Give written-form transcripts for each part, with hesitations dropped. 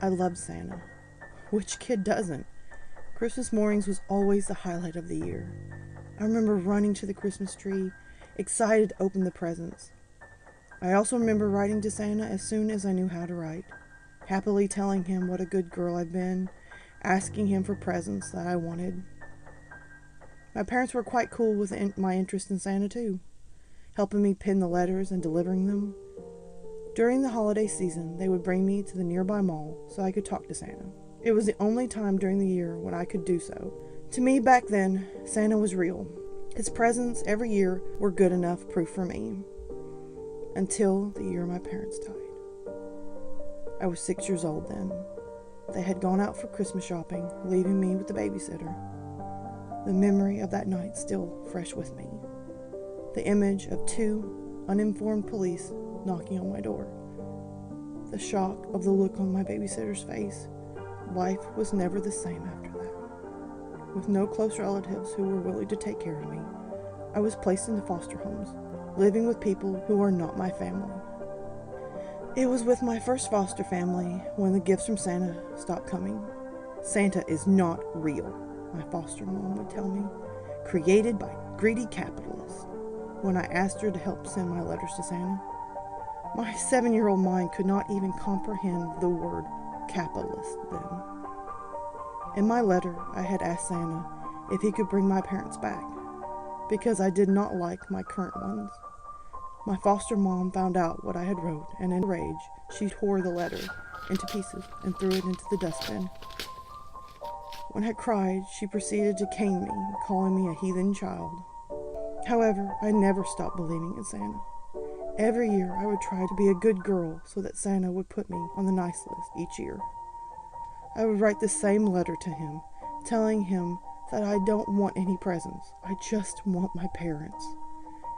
I loved Santa. Which kid doesn't? Christmas mornings was always the highlight of the year. I remember running to the Christmas tree, excited to open the presents. I also remember writing to Santa as soon as I knew how to write, happily telling him what a good girl I've been, asking him for presents that I wanted. My parents were quite cool with my interest in Santa too, helping me pin the letters and delivering them. During the holiday season, they would bring me to the nearby mall so I could talk to Santa. It was the only time during the year when I could do so. To me back then, Santa was real. His presents every year were good enough proof for me. Until the year my parents died. I was 6 years old then. They had gone out for Christmas shopping, leaving me with the babysitter. The memory of that night still fresh with me. The image of 2 uninformed police knocking on my door. The shock of the look on my babysitter's face. Life was never the same after that. With no close relatives who were willing to take care of me, I was placed into foster homes, living with people who are not my family. It was with my first foster family when the gifts from Santa stopped coming. Santa is not real, my foster mom would tell me, created by greedy capitalists. When I asked her to help send my letters to Santa, my 7-year-old mind could not even comprehend the word capitalist then. In my letter, I had asked Santa if he could bring my parents back, because I did not like my current ones. My foster mom found out what I had wrote, and in rage, she tore the letter into pieces and threw it into the dustbin. When I cried, she proceeded to cane me, calling me a heathen child. However, I never stopped believing in Santa. Every year, I would try to be a good girl so that Santa would put me on the nice list each year. I would write the same letter to him, telling him that I don't want any presents. I just want my parents.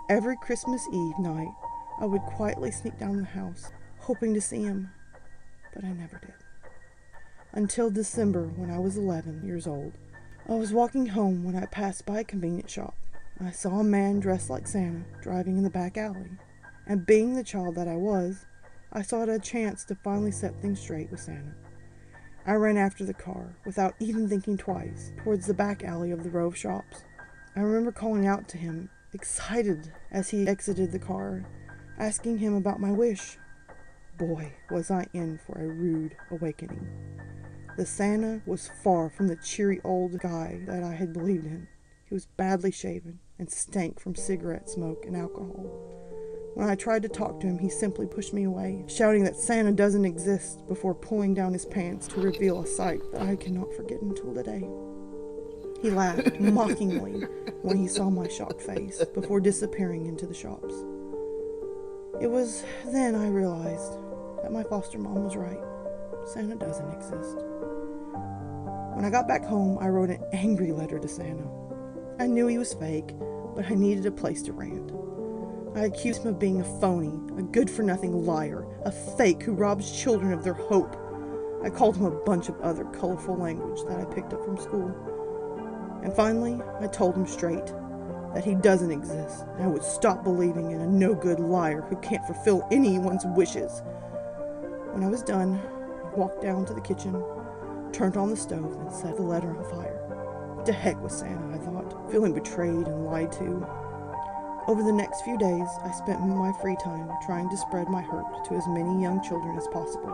Every Christmas Eve night, I would quietly sneak down the house, hoping to see him, but I never did. Until December, when I was 11 years old. I was walking home when I passed by a convenience shop. I saw a man dressed like Santa driving in the back alley, and being the child that I was, I saw it a chance to finally set things straight with Santa. I ran after the car, without even thinking twice, towards the back alley of the row of shops. I remember calling out to him, excited as he exited the car, asking him about my wish. Boy, was I in for a rude awakening. The Santa was far from the cheery old guy that I had believed in. He was badly shaven and stank from cigarette smoke and alcohol. When I tried to talk to him, he simply pushed me away, shouting that Santa doesn't exist before pulling down his pants to reveal a sight that I cannot forget until today. He laughed mockingly when he saw my shocked face before disappearing into the shops. It was then I realized that my foster mom was right. Santa doesn't exist. When I got back home, I wrote an angry letter to Santa. I knew he was fake, but I needed a place to rant. I accused him of being a phony, a good-for-nothing liar, a fake who robs children of their hope. I called him a bunch of other colorful language that I picked up from school. And finally, I told him straight that he doesn't exist, and I would stop believing in a no-good liar who can't fulfill anyone's wishes. When I was done, I walked down to the kitchen, turned on the stove, and set the letter on fire. What the heck was Santa, I thought, feeling betrayed and lied to. Over the next few days, I spent my free time trying to spread my hurt to as many young children as possible.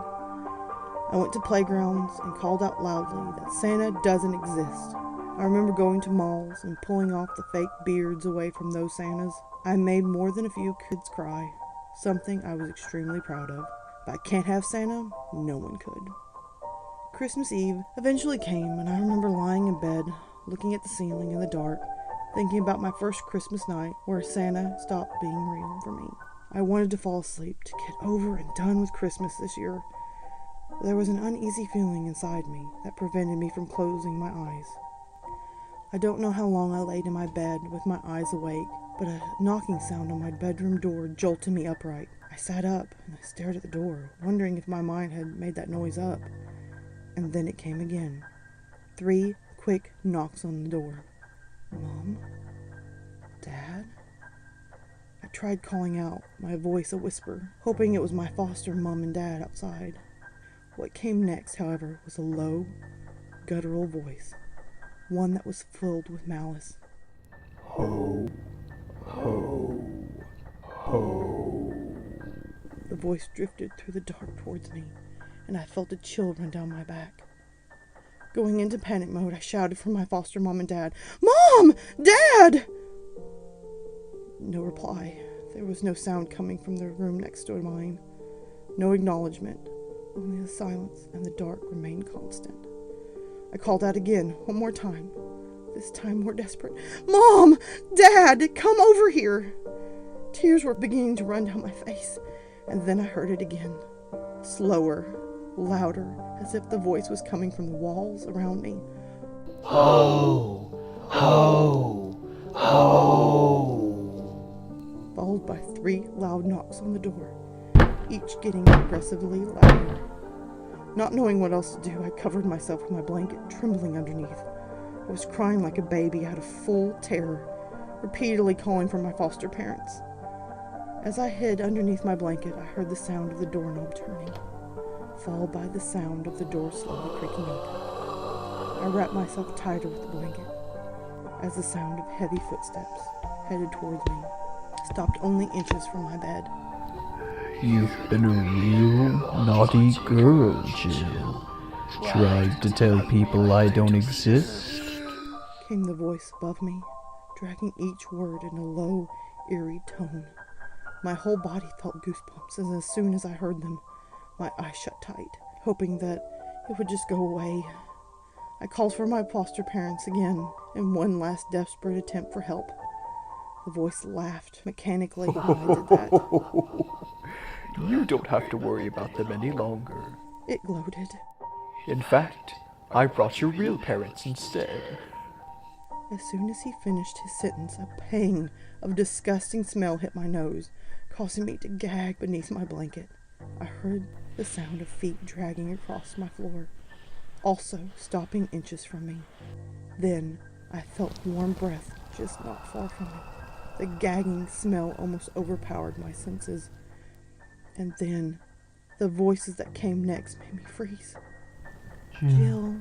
I went to playgrounds and called out loudly that Santa doesn't exist. I remember going to malls and pulling off the fake beards away from those Santas. I made more than a few kids cry, something I was extremely proud of. If I can't have Santa, no one could. Christmas Eve eventually came, and I remember lying in bed, looking at the ceiling in the dark, thinking about my first Christmas night where Santa stopped being real for me. I wanted to fall asleep, to get over and done with Christmas this year. There was an uneasy feeling inside me that prevented me from closing my eyes. I don't know how long I laid in my bed with my eyes awake, but a knocking sound on my bedroom door jolted me upright. I sat up and I stared at the door, wondering if my mind had made that noise up. And then it came again. 3 quick knocks on the door. Mom? Dad? I tried calling out, my voice a whisper, hoping it was my foster mom and dad outside. What came next, however, was a low, guttural voice, one that was filled with malice. Ho, ho, ho. The voice drifted through the dark towards me, and I felt a chill run down my back. Going into panic mode, I shouted for my foster mom and dad, "Mom! Dad!" No reply. There was no sound coming from the room next to mine. No acknowledgement. Only the silence and the dark remained constant. I called out again, one more time. This time more desperate. "Mom! Dad! Come over here!" Tears were beginning to run down my face, and then I heard it again. Slower, louder, as if the voice was coming from the walls around me. Ho, ho, ho. Followed by 3 loud knocks on the door, each getting progressively louder. Not knowing what else to do, I covered myself with my blanket, trembling underneath. I was crying like a baby out of full terror, repeatedly calling for my foster parents. As I hid underneath my blanket, I heard the sound of the doorknob turning, followed by the sound of the door slowly creaking open. I wrapped myself tighter with the blanket, as the sound of heavy footsteps headed towards me stopped only inches from my bed. You've been a real naughty girl, Jill. Tried to tell people I don't exist. Came the voice above me, dragging each word in a low, eerie tone. My whole body felt goosebumps, and as soon as I heard them, my eyes shut tight, hoping that it would just go away. I called for my foster parents again, in one last desperate attempt for help. The voice laughed mechanically when I did that. You don't have to worry about them any longer. It gloated. In fact, I brought your real parents instead. As soon as he finished his sentence, a pang of disgusting smell hit my nose, causing me to gag beneath my blanket. I heard the sound of feet dragging across my floor, also stopping inches from me. Then I felt warm breath just not far from me. The gagging smell almost overpowered my senses. And then the voices that came next made me freeze. Jill,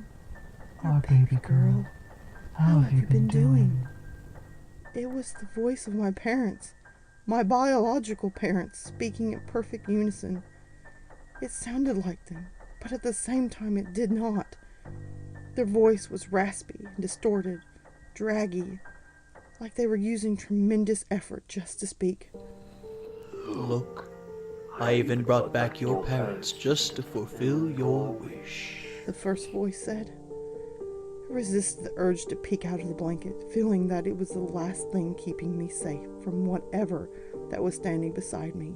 our baby girl, how have you been doing? It was the voice of my parents, my biological parents, speaking in perfect unison. It sounded like them, but at the same time it did not. Their voice was raspy and distorted, draggy, like they were using tremendous effort just to speak. Look, I even brought back your parents just to fulfill your wish. The first voice said. I resisted the urge to peek out of the blanket, feeling that it was the last thing keeping me safe from whatever that was standing beside me.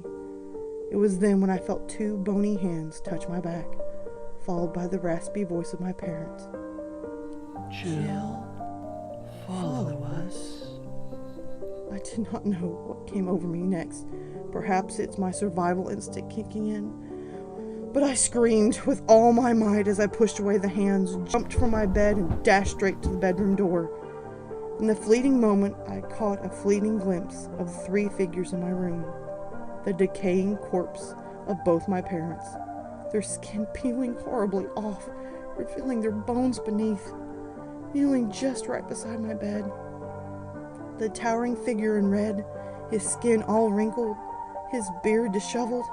It was then when I felt 2 bony hands touch my back, followed by the raspy voice of my parents. Jill, follow us. I did not know what came over me next. Perhaps it's my survival instinct kicking in. But I screamed with all my might as I pushed away the hands, jumped from my bed, and dashed straight to the bedroom door. In the fleeting moment, I caught a fleeting glimpse of the 3 figures in my room. The decaying corpse of both my parents, their skin peeling horribly off, revealing their bones beneath, kneeling just right beside my bed. The towering figure in red, his skin all wrinkled, his beard disheveled.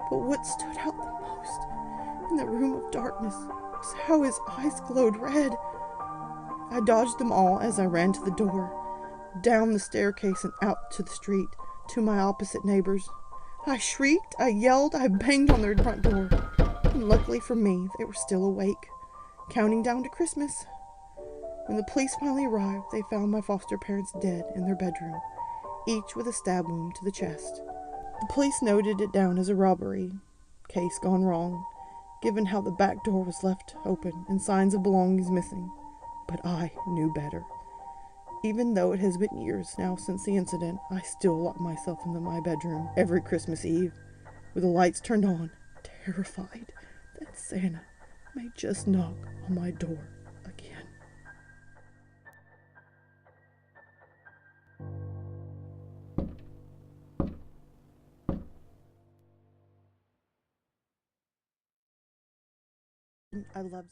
But what stood out the most in the room of darkness was how his eyes glowed red. I dodged them all as I ran to the door, down the staircase and out to the street, to my opposite neighbors. I shrieked, I yelled, I banged on their front door, and luckily for me, they were still awake, counting down to Christmas. When the police finally arrived, they found my foster parents dead in their bedroom, each with a stab wound to the chest. The police noted it down as a robbery case gone wrong, given how the back door was left open and signs of belongings missing. But I knew better. Even though it has been years now since the incident, I still lock myself into my bedroom every Christmas Eve, with the lights turned on, terrified that Santa may just knock on my door again. I love